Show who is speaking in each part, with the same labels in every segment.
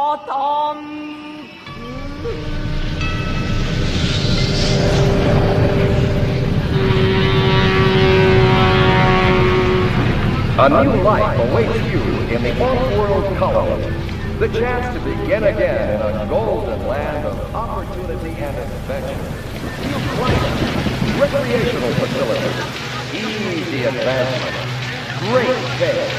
Speaker 1: A new life awaits you in the off-world colony. The chance to begin again in a golden land of opportunity and adventure. New climate, recreational facilities, easy advancement, great pay,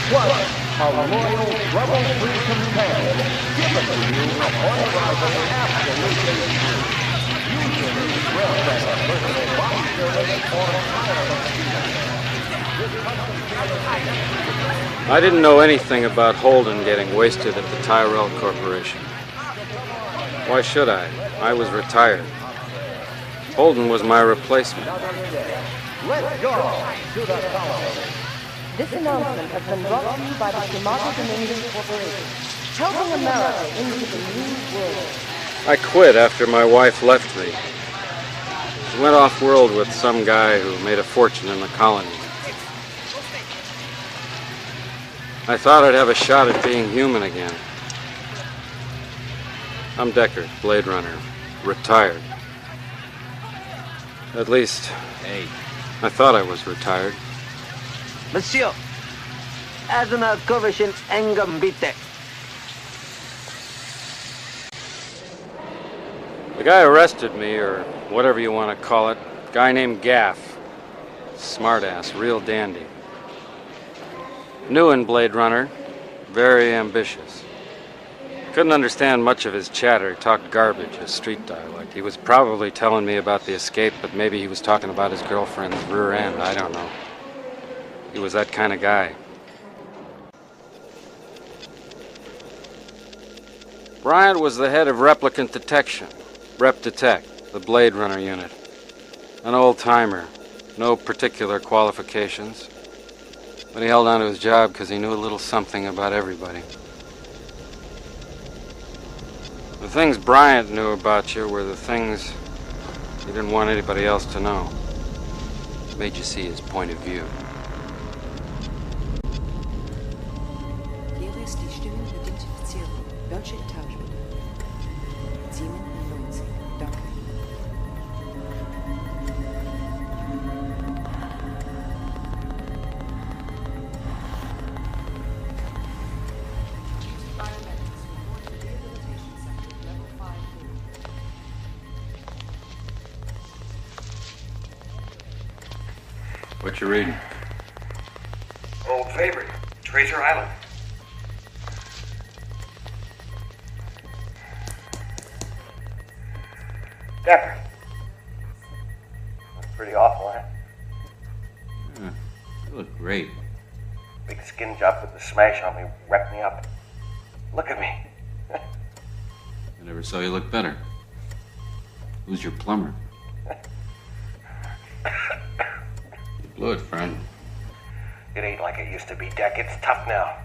Speaker 1: plus a loyal, trouble-free companion given to you upon arrival absolutely free. Usually dressed as a personal body servant or tireless student.
Speaker 2: I didn't know anything about Holden getting wasted at the Tyrell Corporation. Why should I? I was retired. Holden was my replacement.
Speaker 1: Let's go to the colony.
Speaker 3: This announcement has been brought to you by the Shimago Dominion Corporation, helping America into the new world.
Speaker 2: I quit after my wife left me. She went off-world with some guy who made a fortune in the colony. I thought I'd have a shot at being human again. I'm Deckard, Blade Runner, retired. At least, I thought I was retired.
Speaker 4: Monsieur, Admiral Kovachin engem bitte.
Speaker 2: The guy arrested me, or whatever you want to call it, a guy named Gaff. Smartass, real dandy. New in Blade Runner, very ambitious. Couldn't understand much of his chatter. He talked garbage, his street dialect. He was probably telling me about the escape, but maybe he was talking about his girlfriend's rear end. I don't know. He was that kind of guy. Bryant was the head of replicant detection, Rep Detect, the Blade Runner unit. An old-timer, no particular qualifications. But he held on to his job because he knew a little something about everybody. The things Bryant knew about you were the things he didn't want anybody else to know. Made you see his point of view.
Speaker 5: Hier ist die Stimmenidentifizierung. Welche Etage bitte? 97. Danke.
Speaker 2: What you reading?
Speaker 6: Old favorite, Treasure Island. Deckard. That's pretty awful, huh?
Speaker 7: You look great.
Speaker 6: Big skin job with the smash on me wrecked me up. Look at me.
Speaker 7: I never saw you look better. Who's your plumber? You blew it, friend.
Speaker 6: It ain't like it used to be, Deck. It's tough now.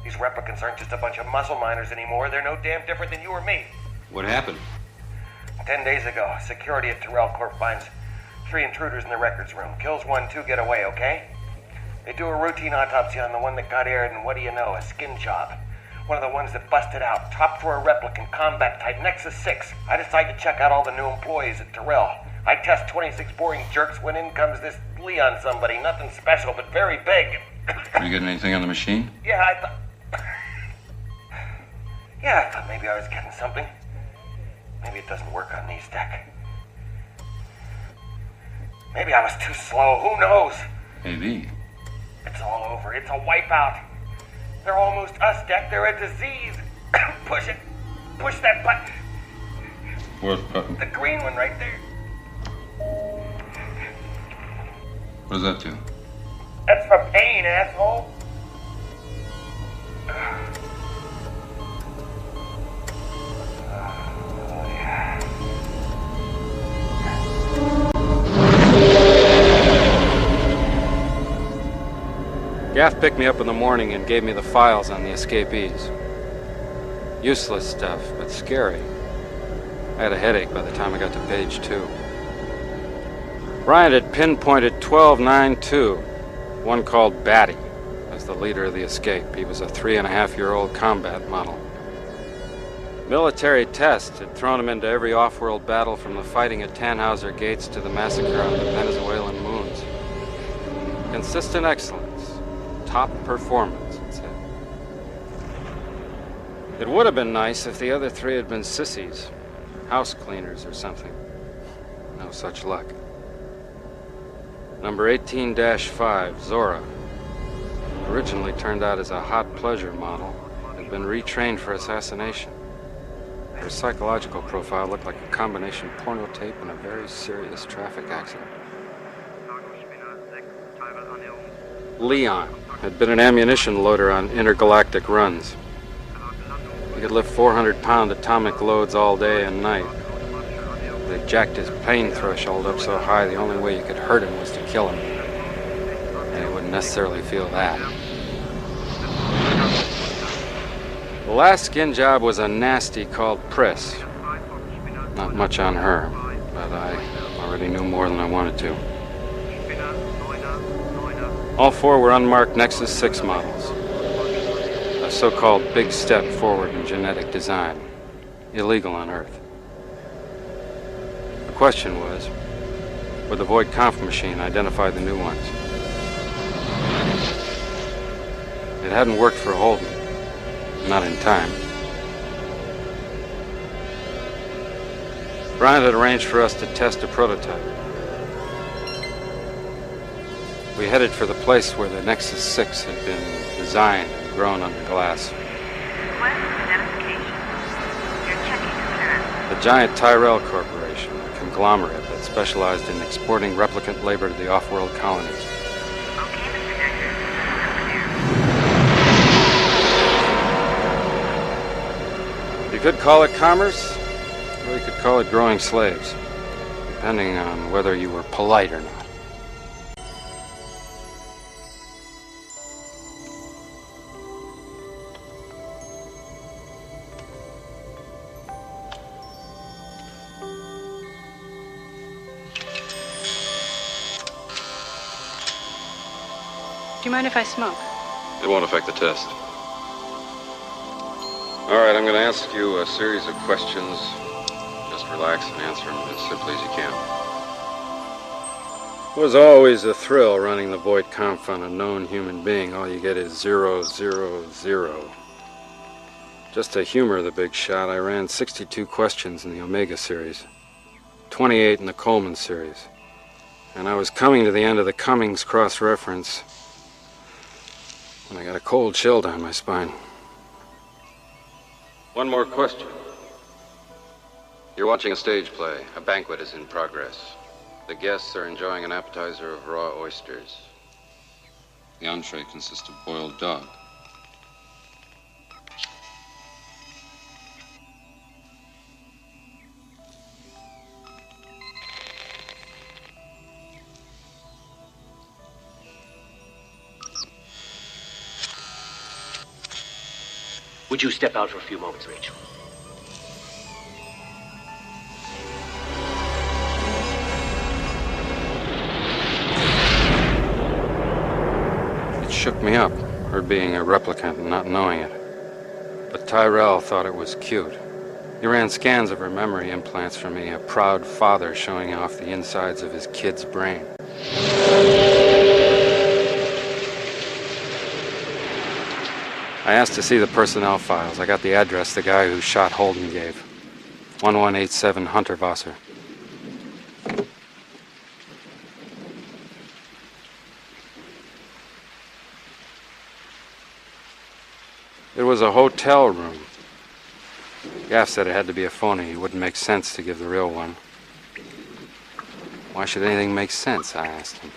Speaker 6: These replicants aren't just a bunch of muscle miners anymore. They're no damn different than you or me.
Speaker 7: What happened?
Speaker 6: 10 days ago, security at Tyrell Corp finds 3 intruders in the records room. Kills 1, 2 get away, okay? They do a routine autopsy on the one that got aired, and what do you know? A skin job. One of the ones that busted out. Top drawer replicant, combat type, Nexus 6. I decide to check out all the new employees at Tyrell. I test 26 boring jerks when in comes this Leon somebody. Nothing special, but very big.
Speaker 7: You getting anything on the machine?
Speaker 6: Yeah, I thought maybe I was getting something. Maybe it doesn't work on these, Deck. Maybe I was too slow. Who knows?
Speaker 7: Maybe.
Speaker 6: It's all over. It's a wipeout. They're almost us, Deck. They're a disease. Push it. Push that button.
Speaker 7: What button?
Speaker 6: The green one right there.
Speaker 7: What does that do?
Speaker 6: That's for pain, asshole. Oh, yeah.
Speaker 2: Gaff picked me up in the morning and gave me the files on the escapees. Useless stuff, but scary. I had a headache by the time I got to page 2. Bryant had pinpointed 1292, one called Batty, as the leader of the escape. He was a 3.5-year-old combat model. Military tests had thrown him into every off-world battle from the fighting at Tannhauser Gates to the massacre on the Venezuelan moons. Consistent excellence. Top performance, it said. It would have been nice if the other three had been sissies, house cleaners or something. No such luck. Number 18-5, Zora, originally turned out as a hot pleasure model, had been retrained for assassination. Her psychological profile looked like a combination porno tape and a very serious traffic accident. Leon had been an ammunition loader on intergalactic runs. He could lift 400-pound atomic loads all day and night. They jacked his pain threshold up so high the only way you could hurt him was to kill him. And he wouldn't necessarily feel that. The last skin job was a nasty called Priss. Not much on her, but I already knew more than I wanted to. All four were unmarked Nexus 6 models. A so-called big step forward in genetic design. Illegal on Earth. The question was, would the Voight Kampf machine identify the new ones? It hadn't worked for Holden. Not in time. Bryant had arranged for us to test a prototype. We headed for the place where the Nexus 6 had been designed and grown under glass. The giant Tyrell Corporation, a conglomerate that specialized in exporting replicant labor to the off-world colonies. You could call it commerce, or you could call it growing slaves, depending on whether you were polite or not.
Speaker 8: Do you mind if I smoke?
Speaker 2: It won't affect the test. All right, I'm going to ask you a series of questions. Just relax and answer them as simply as you can. It was always a thrill running the Voight Kampf on a known human being. All you get is 0, 0, 0. Just to humor the big shot, I ran 62 questions in the Omega series, 28 in the Coleman series. And I was coming to the end of the Cummings cross-reference when I got a cold chill down my spine. One more question. You're watching a stage play. A banquet is in progress. The guests are enjoying an appetizer of raw oysters. The entree consists of boiled dog.
Speaker 9: Would you step out for a few moments, Rachel?
Speaker 2: It shook me up, her being a replicant and not knowing it. But Tyrell thought it was cute. He ran scans of her memory implants for me, a proud father showing off the insides of his kid's brain. I asked to see the personnel files. I got the address the guy who shot Holden gave. 1187 Hunterwasser. It was a hotel room. Gaff said it had to be a phony. It wouldn't make sense to give the real one. Why should anything make sense, I asked him.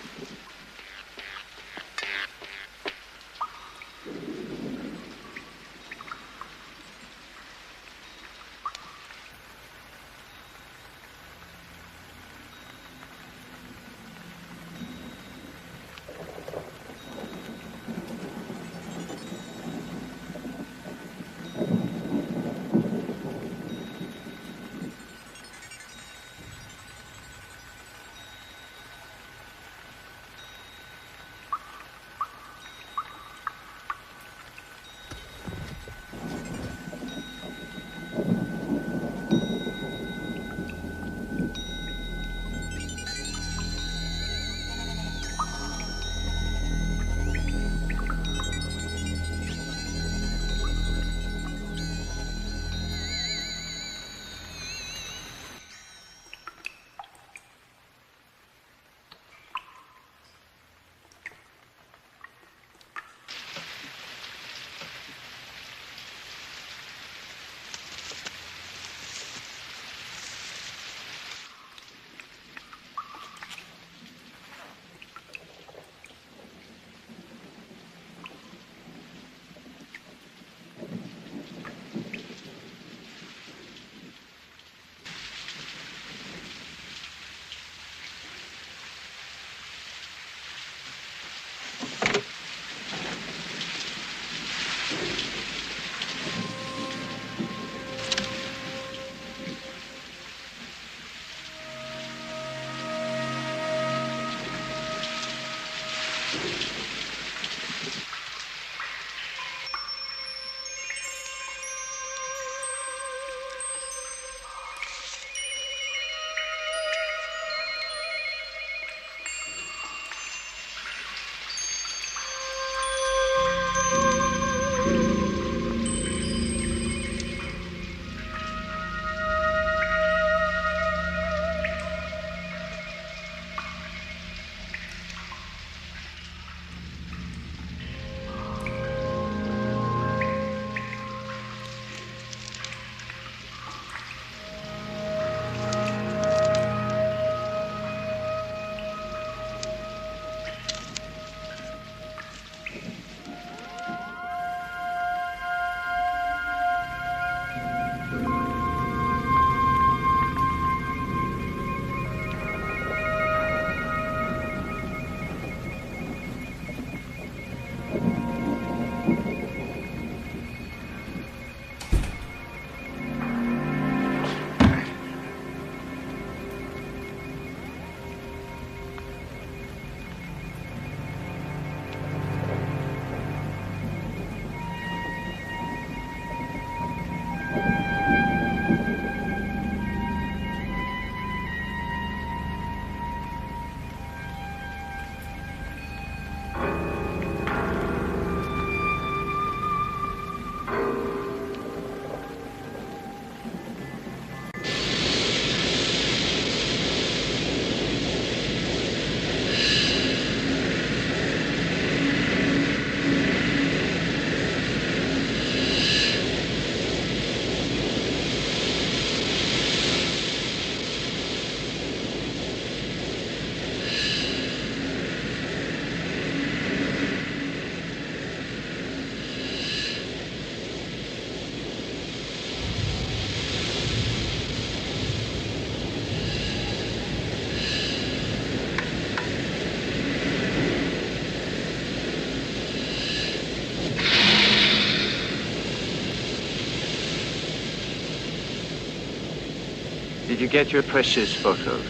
Speaker 4: you get your precious photos?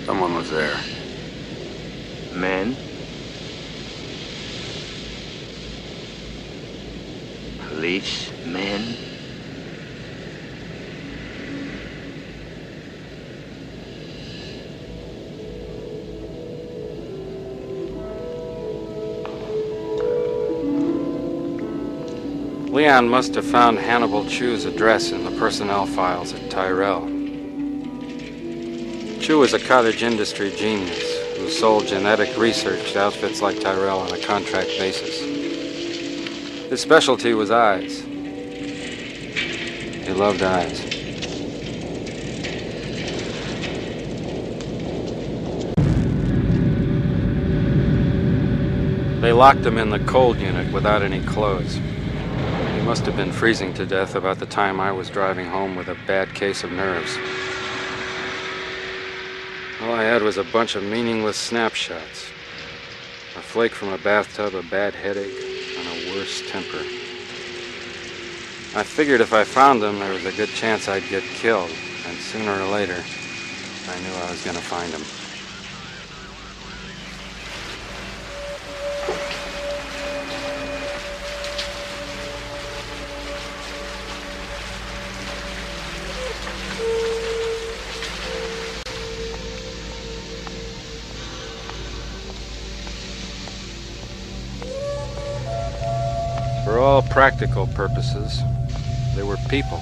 Speaker 8: Someone was there.
Speaker 4: Men? Police men?
Speaker 2: Leon must have found Hannibal Chu's address in the personnel files at Tyrell. Chu was a cottage industry genius who sold genetic research to outfits like Tyrell on a contract basis. His specialty was eyes. He loved eyes. They locked him in the cold unit without any clothes. He must have been freezing to death about the time I was driving home with a bad case of nerves. All I had was a bunch of meaningless snapshots. A flake from a bathtub, a bad headache, and a worse temper. I figured if I found them, there was a good chance I'd get killed, and sooner or later, I knew I was going to find them. For all practical purposes, they were people,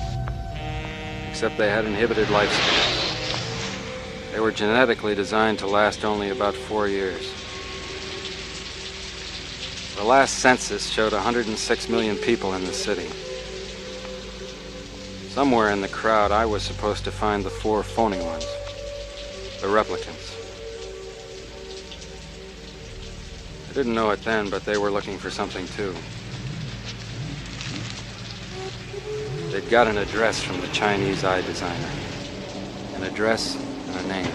Speaker 2: except they had inhibited lifespans. They were genetically designed to last only about 4 years. The last census showed 106 million people in the city. Somewhere in the crowd, I was supposed to find the 4 phony ones, the replicants. I didn't know it then, but they were looking for something too. They'd got an address from the Chinese eye designer. An address and a name.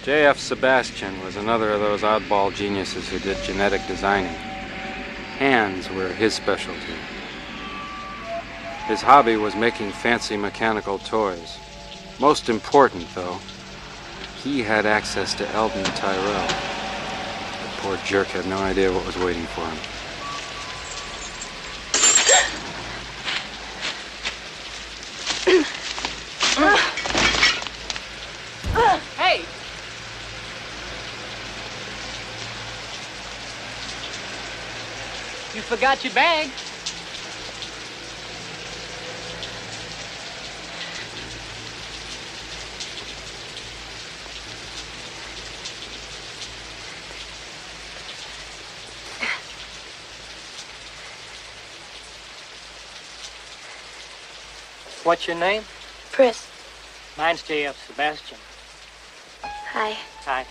Speaker 2: J.F. Sebastian was another of those oddball geniuses who did genetic designing. Hands were his specialty. His hobby was making fancy mechanical toys. Most important, though, he had access to Eldon Tyrell. The poor jerk had no idea what was waiting for him.
Speaker 10: Hey! You forgot your bag. What's your name?
Speaker 11: Pris.
Speaker 10: Mine's J.F. Sebastian.
Speaker 11: Hi.
Speaker 10: Hi.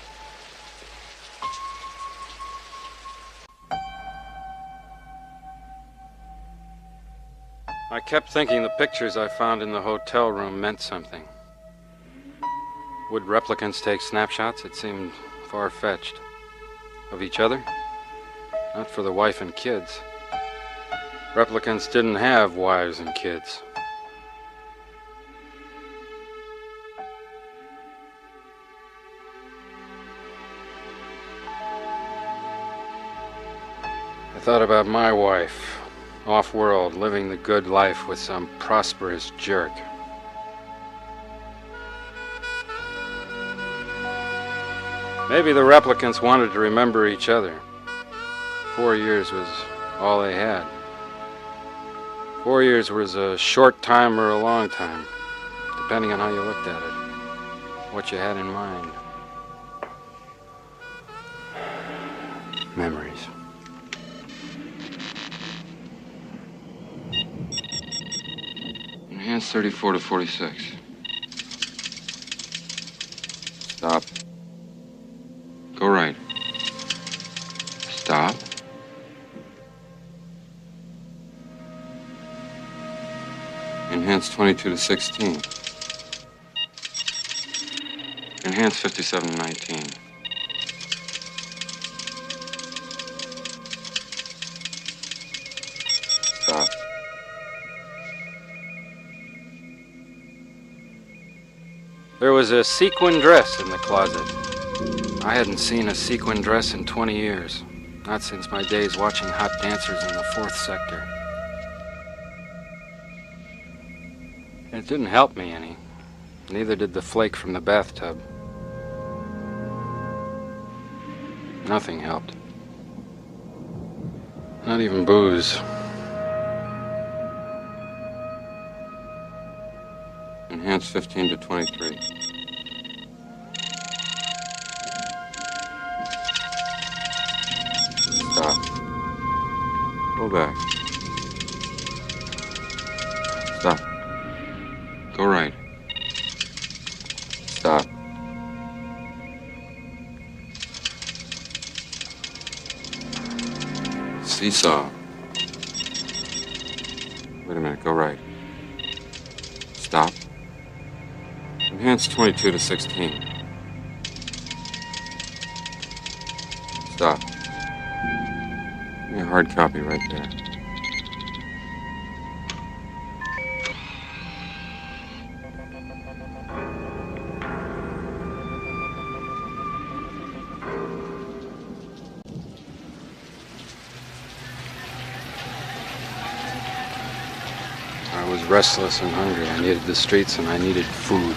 Speaker 2: I kept thinking the pictures I found in the hotel room meant something. Would replicants take snapshots? It seemed far-fetched. Of each other? Not for the wife and kids. Replicants didn't have wives and kids. I thought about my wife, off-world, living the good life with some prosperous jerk. Maybe the replicants wanted to remember each other. 4 years was all they had. 4 years was a short time or a long time, depending on how you looked at it, what you had in mind. Memories.
Speaker 8: Enhance 34 to 46. Stop. Go right. Stop. Enhance 22 to 16. Enhance 57 to 19. Stop.
Speaker 2: There was a sequin dress in the closet. I hadn't seen a sequin dress in 20 years. Not since my days watching hot dancers in the 4th sector. It didn't help me any. Neither did the flake from the bathtub. Nothing helped. Not even booze.
Speaker 8: Enhance 15 to 23. Stop. Go back. Stop. Go right. Stop. Seesaw. Wait a minute, go right. Stop. Enhance 22 to 16. Stop. Give me a hard copy right there.
Speaker 2: I was restless and hungry. I needed the streets and I needed food.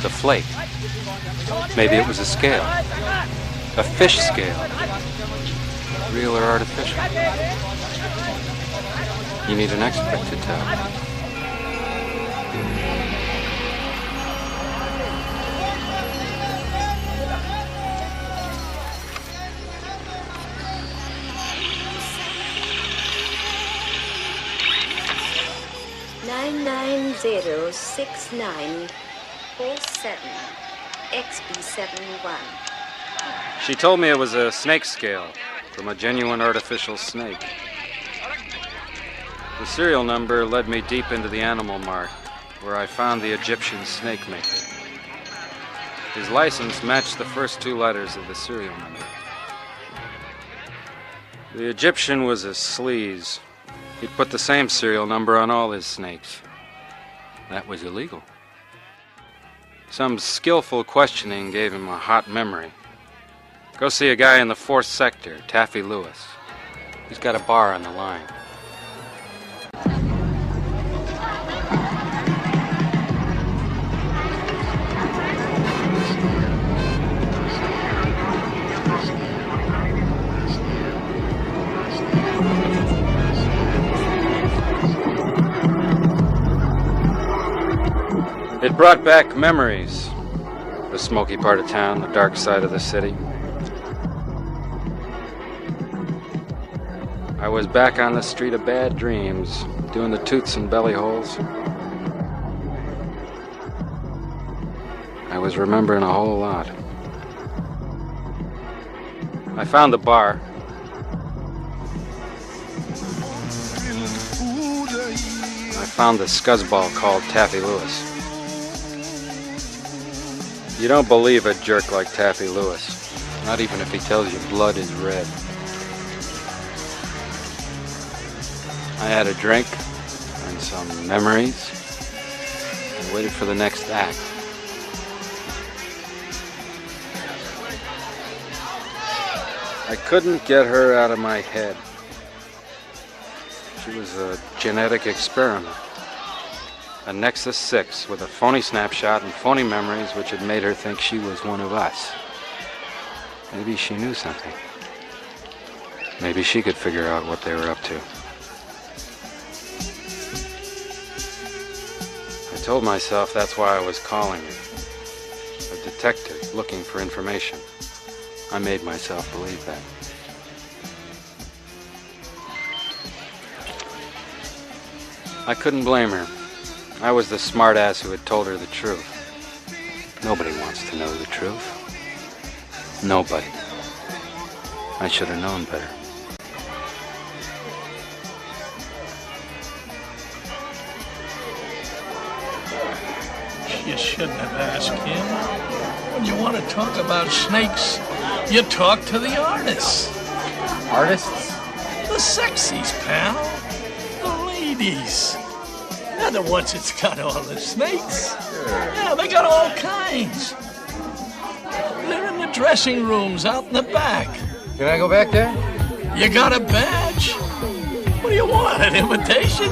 Speaker 2: The flake. Maybe it was a scale. A fish scale. Real or artificial. You need an expert to tell.
Speaker 12: 9906947 XB71.
Speaker 2: She told me it was a snake scale from a genuine artificial snake. The serial number led me deep into the animal mart, where I found the Egyptian snake maker. His license matched the first two letters of the serial number. The Egyptian was a sleaze. He'd put the same serial number on all his snakes. That was illegal. Some skillful questioning gave him a hot memory. Go see a guy in the 4th sector, Taffy Lewis. He's got a bar on the line. It brought back memories. The smoky part of town, the dark side of the city. I was back on the street of bad dreams, doing the toots and belly holes. I was remembering a whole lot. I found the bar. I found the scuzzball called Taffy Lewis. You don't believe a jerk like Taffy Lewis, not even if he tells you blood is red. I had a drink and some memories and waited for the next act. I couldn't get her out of my head. She was a genetic experiment. A Nexus 6 with a phony snapshot and phony memories which had made her think she was one of us. Maybe she knew something. Maybe she could figure out what they were up to. told myself that's why I was calling you. A detective looking for information. I made myself believe that. I couldn't blame her. I was the smartass who had told her the truth. Nobody wants to know the truth. Nobody. I should have known better.
Speaker 12: You shouldn't have asked him. When you want to talk about snakes, you talk to the artists.
Speaker 13: Artists?
Speaker 12: The sexies, pal. The ladies. They're the ones that's got all the snakes. Yeah, they got all kinds. They're in the dressing rooms out in the back.
Speaker 13: Can I go back there?
Speaker 12: You got a badge? What do you want, an invitation?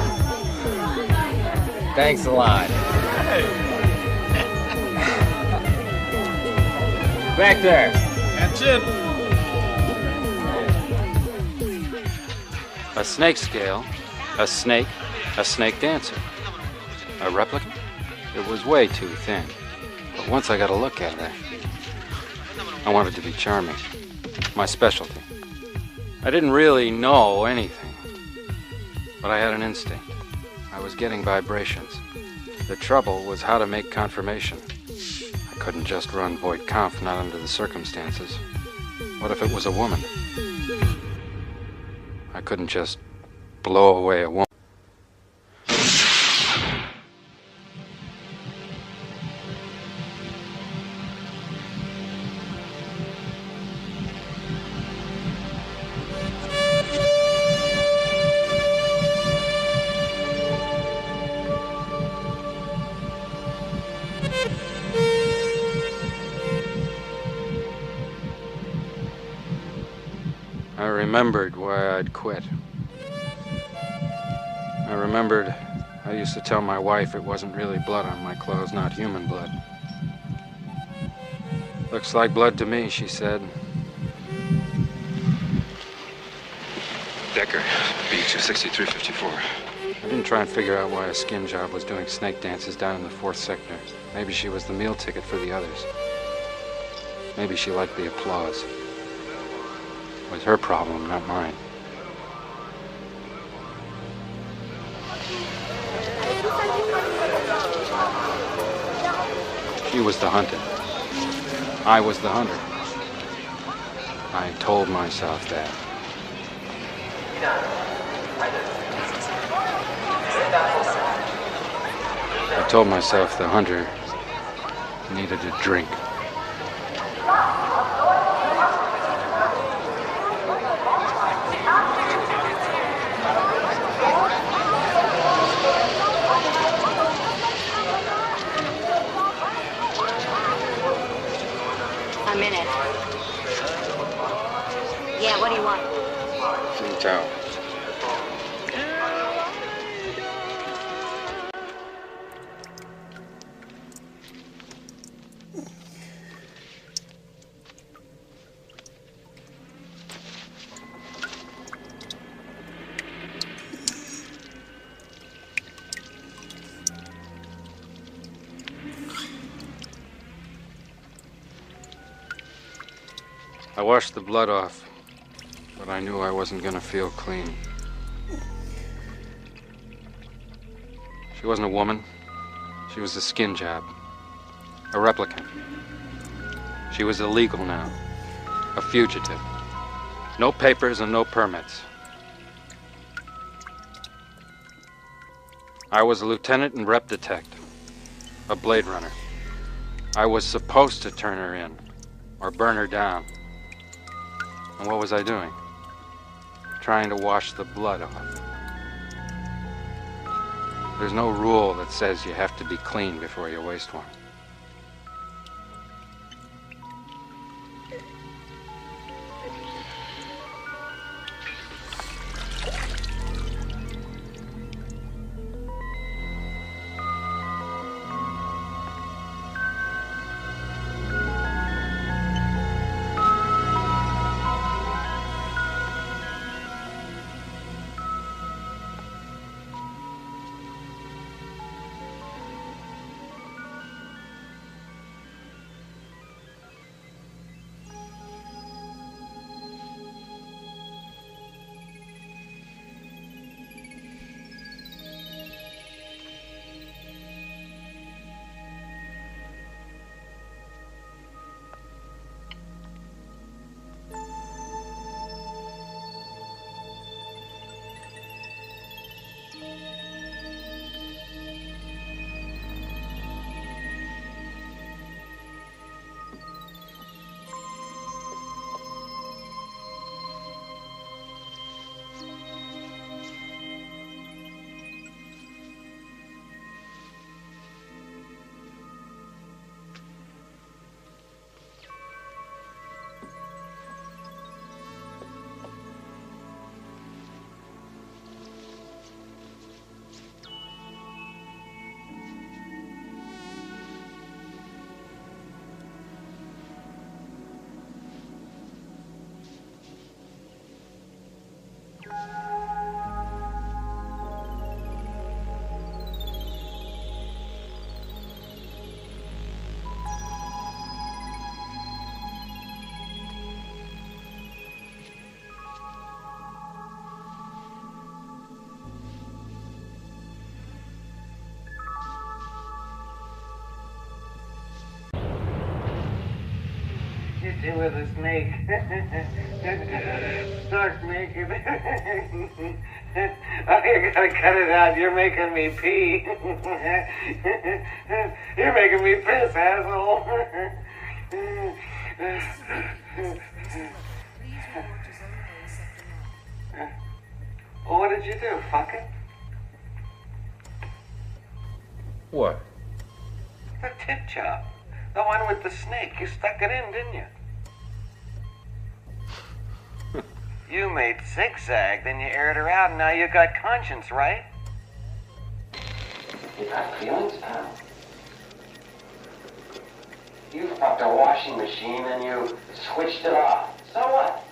Speaker 13: Thanks a lot.
Speaker 12: Hey.
Speaker 13: Back there.
Speaker 12: That's it.
Speaker 2: A snake scale, a snake dancer. A replicant? It was way too thin. But once I got a look at her, I wanted to be charming. My specialty. I didn't really know anything, but I had an instinct. I was getting vibrations. The trouble was how to make confirmation. I couldn't just run Voight Kampf, not under the circumstances. What if it was a woman? I couldn't just blow away a woman. I remembered why I'd quit. I remembered I used to tell my wife it wasn't really blood on my clothes, not human blood. Looks like blood to me, she said.
Speaker 8: Decker, B-26354.
Speaker 2: I didn't try and figure out why a skin job was doing snake dances down in the 4th sector. Maybe she was the meal ticket for the others. Maybe she liked the applause. It was her problem, not mine. She was the hunted. I was the hunter. I told myself that. I told myself the hunter needed a drink.
Speaker 14: A minute. Yeah, what do you want?
Speaker 8: Clean towel.
Speaker 2: I washed the blood off, but I knew I wasn't gonna feel clean. She wasn't a woman. She was a skin job. A replicant. She was illegal now. A fugitive. No papers and no permits. I was a lieutenant and rep detective. A Blade Runner. I was supposed to turn her in, or burn her down. And what was I doing? Trying to wash the blood off. There's no rule that says you have to be clean before you waste one.
Speaker 6: you with a snake. Stark naked. Oh, you gotta cut it out. You're making me pee. You're making me piss, asshole. Well, what did you do? Fuck it?
Speaker 13: What?
Speaker 6: The tip job. The one with the snake. You stuck it in, didn't you? You made zigzag, then you aired her out, and now you got conscience, right?
Speaker 15: You got feelings, pal? You fucked a washing machine and you switched it off. So what?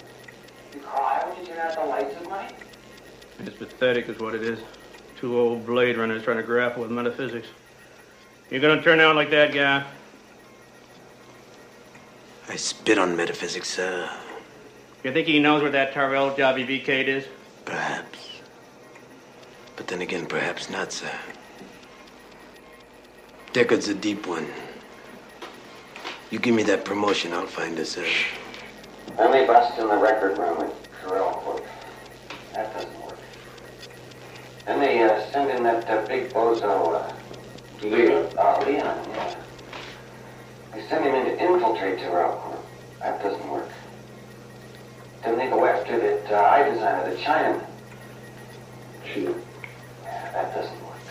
Speaker 15: You cry when you turn out the lights at night?
Speaker 16: It's pathetic is what it is. Two old Blade Runners trying to grapple with metaphysics. You're gonna turn out like that guy?
Speaker 17: I spit on metaphysics, sir.
Speaker 16: You think he knows where that Tyrell Jobby B-Cade is?
Speaker 17: Perhaps. But then again, perhaps not, sir. Deckard's a deep one. You give me that promotion, I'll find us, sir.
Speaker 15: Then they bust in the record room at Tyrell Court. That doesn't work. Then they send in that big bozo, Leon. Leon, yeah. They send him in to infiltrate Tyrell Court. That doesn't work. Then they go after that eye designer, the Chinaman. Yeah, that doesn't work.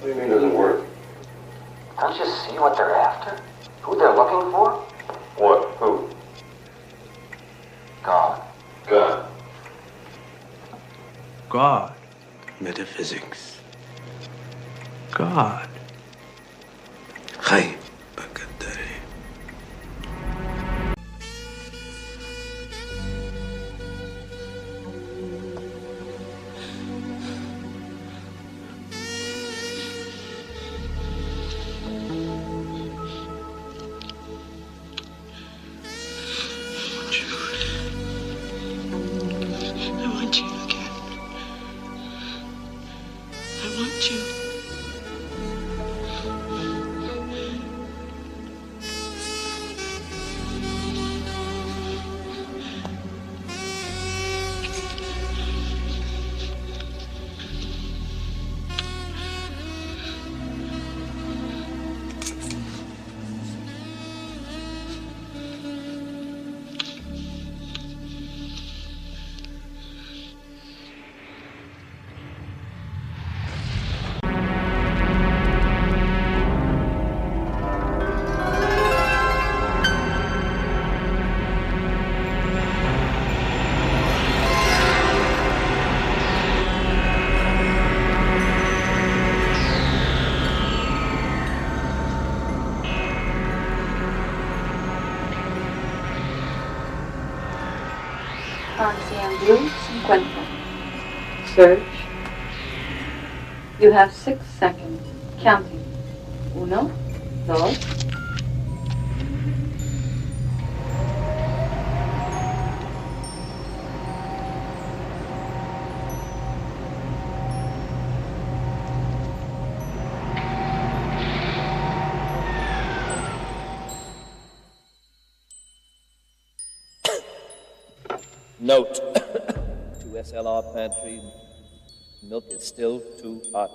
Speaker 17: What do you mean it doesn't work?
Speaker 15: Don't you see what they're after? Who they're looking for?
Speaker 17: What? Who?
Speaker 15: God.
Speaker 17: God.
Speaker 16: God.
Speaker 17: Metaphysics.
Speaker 16: God.
Speaker 17: Hi.
Speaker 18: Blue 50. Search. You have 6 seconds. Counting. 1, 2.
Speaker 19: Note to SLR pantry, milk is still too hot.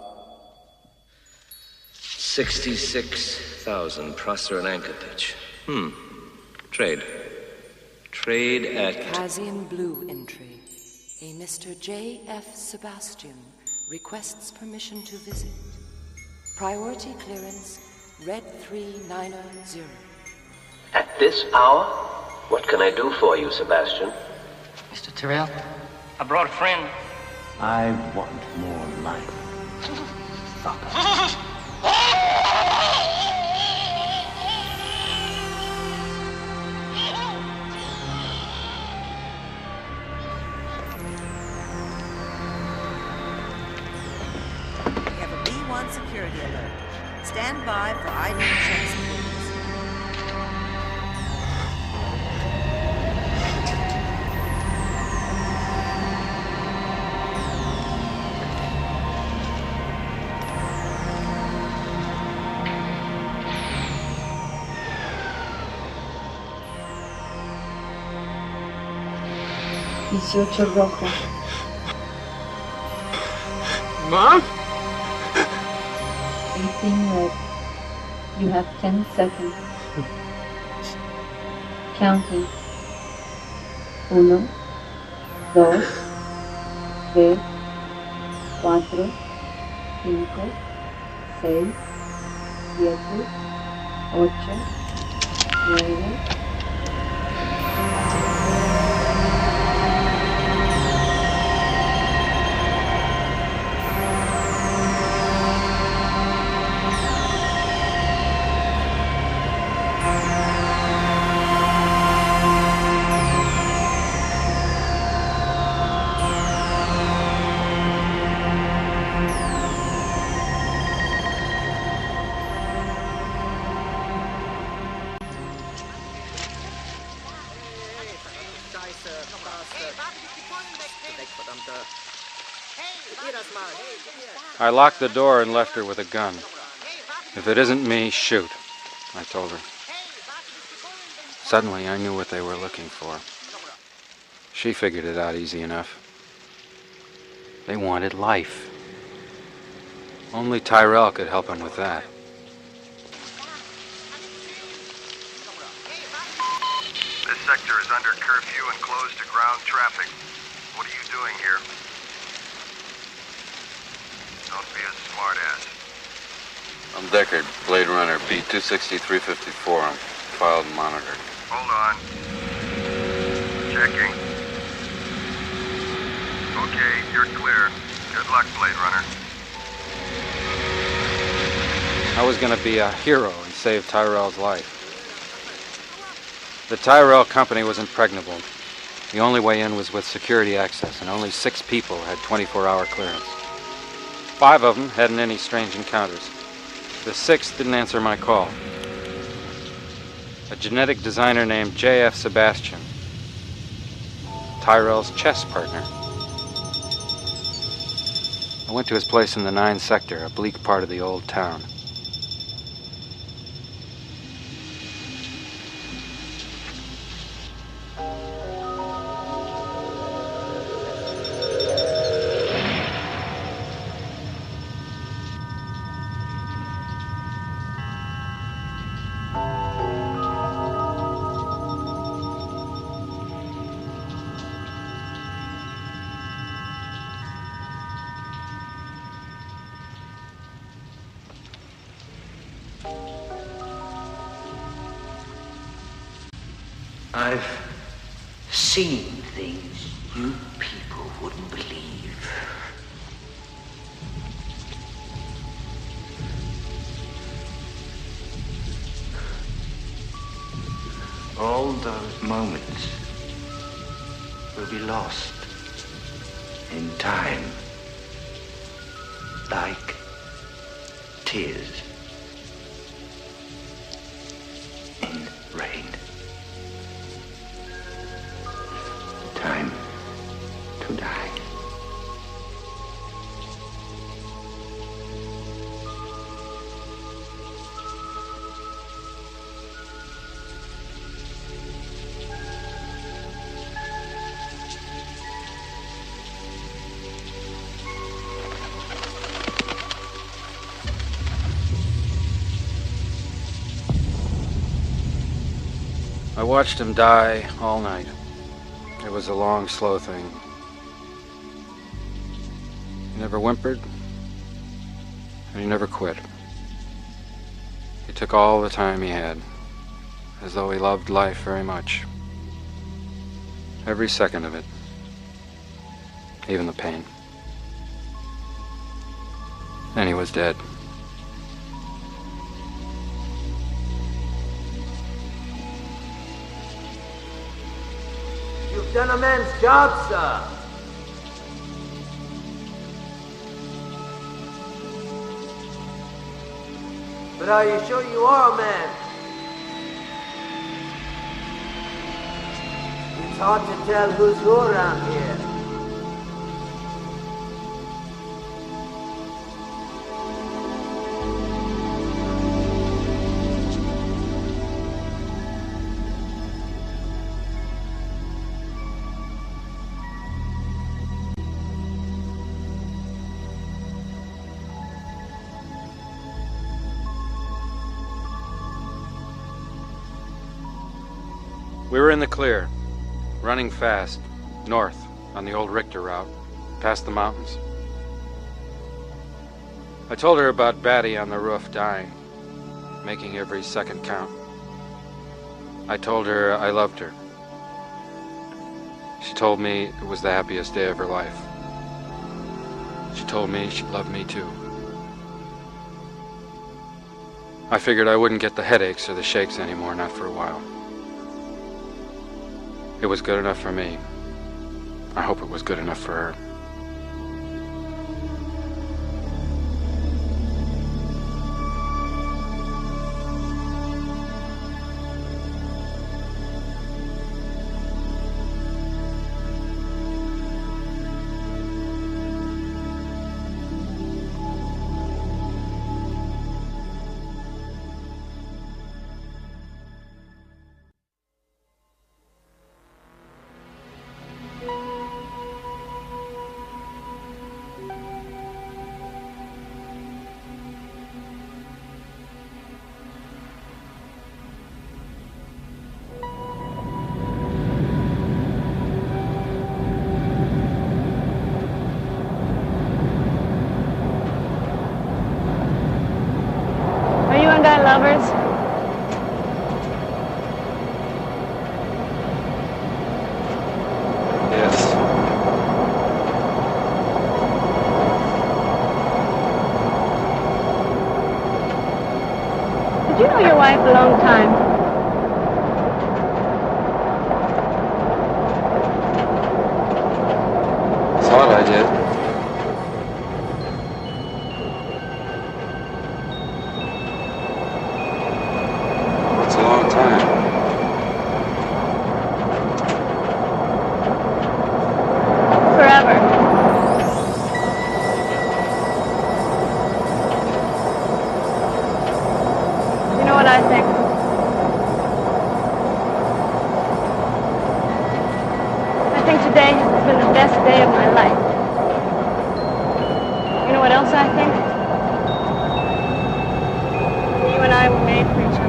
Speaker 9: 66,000 Prosser and anchor pitch. Trade. Trade at...
Speaker 5: Kazian Blue entry. A Mr. J.F. Sebastian requests permission to visit. Priority clearance, Red 3900.
Speaker 9: At this hour? What can I do for you, Sebastian?
Speaker 10: Mr. Tyrell, I brought a friend.
Speaker 17: I want more life.
Speaker 5: We have a B1 security alert. Stand by for ID checks, please.
Speaker 18: 18 rojo.
Speaker 8: Mom?
Speaker 18: 18 red. You have 10 seconds. Counting. 1, 2, 3, 4, 5, 6, 7, 8, 9.
Speaker 2: I locked the door and left her with a gun. If it isn't me, shoot, I told her. Suddenly, I knew what they were looking for. She figured it out easy enough. They wanted life. Only Tyrell could help him with that.
Speaker 20: This sector is under curfew and closed to ground traffic. What are you doing here? Don't be a smartass.
Speaker 8: I'm Deckard, Blade Runner, B-26354. I'm filed and monitored.
Speaker 20: Hold on. Checking. Okay, you're clear. Good luck, Blade Runner.
Speaker 2: I was going to be a hero and save Tyrell's life. The Tyrell company was impregnable. The only way in was with security access, and only 6 people had 24-hour clearance. 5 of them hadn't any strange encounters. The 6th didn't answer my call. A genetic designer named J.F. Sebastian, Tyrell's chess partner. I went to his place in the 9 sector, a bleak part of the old town.
Speaker 17: I've seen things you people wouldn't believe. All those moments will be lost in time, like tears in rain. Time to die.
Speaker 2: I watched him die all night. It was a long, slow thing. He never whimpered, and he never quit. He took all the time he had, as though he loved life very much. Every second of it. Even the pain. And he was dead.
Speaker 21: You've done a man's job, sir. But are you sure you are a man? It's hard to tell who's who around here.
Speaker 2: We were in the clear, running fast, north on the old Richter route, past the mountains. I told her about Batty on the roof dying, making every second count. I told her I loved her. She told me it was the happiest day of her life. She told me she loved me too. I figured I wouldn't get the headaches or the shakes anymore, not for a while. It was good enough for me. I hope it was good enough for her.
Speaker 3: Lovers?
Speaker 2: Yes.
Speaker 3: Did you know your wife a long time?
Speaker 2: Thought I did.
Speaker 3: You and I were made for each other.